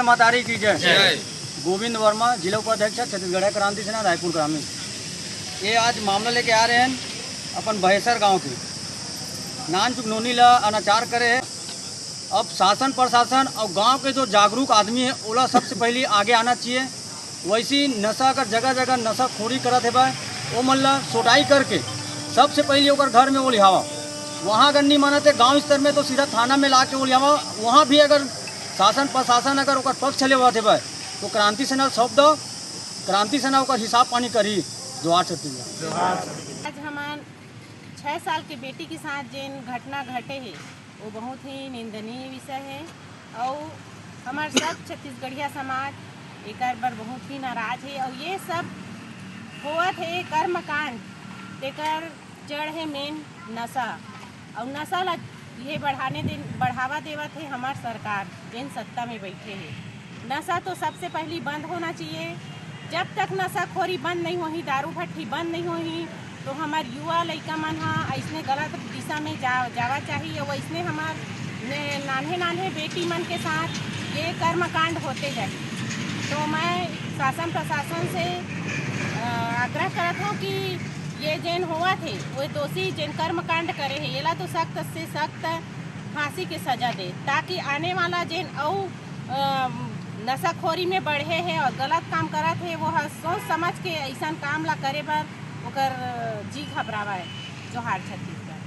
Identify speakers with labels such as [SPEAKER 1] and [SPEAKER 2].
[SPEAKER 1] मातारी की जय। गोविंद वर्मा, जिला उपाध्यक्ष छत्तीसगढ़ क्रांति सेना रायपुर ग्रामीण। ये आज मामला लेके आ रहे हैं अपन बहेसर गांव के नान चुक नोनी ला अनाचार करे है। अब शासन प्रशासन और गांव के जो जागरूक आदमी है ओला सबसे पहले आगे आना चाहिए। वैसी नशा अगर जगह जगह नशा खोरी करत है बा वो मन ला सोटाई करके सबसे पहले ओकर घर में वो लिहावा। वहाँ अगर नहीं मानते गांव स्तर में तो सीधा थाना में ला के वो लिहावा। वहाँ भी अगर शासन प्रशासन अगर ओकर पक्ष चले हुआ थे बा तो क्रांति सेना सौंप दो, क्रांति सेना ओकर हिसाब पानी करी। जोहार छत्तीसगढ़।
[SPEAKER 2] आज हमार 6 साल के बेटी के साथ जिन घटना घटे है वो बहुत ही निंदनीय विषय है और हमार सब छत्तीसगढ़िया समाज एक बार बहुत ही नाराज है। और ये सब होत है कर्मकांड तेकर जड़ है मेन नशा। और नशा ला ये बढ़ावा देवत है हमार सरकार जिन सत्ता में बैठे है। नशा तो सबसे पहले बंद होना चाहिए। जब तक नशाखोरी बंद नहीं होही, दारू भट्टी बंद नहीं होही तो हमार युवा लड़का मन ऐसने गलत दिशा में जावा चाहिए। और ऐसने हमार नान्हे नान्हे बेटी मन के साथ ये कर्मकांड होते जाए। तो मैं शासन प्रशासन से आग्रह करत हूँ कि ये जैन हुआ थे वो दोषी जैन कर्मकांड करे है येला तो सख्त से सख्त फांसी की सजा दे, ताकि आने वाला जैन और नशाखोरी में बढ़े है और गलत काम करत है वो सोच समझ के ऐसा काम ला करे बर ओकर जी घबरावा है। जोहार छत्तीसगढ़।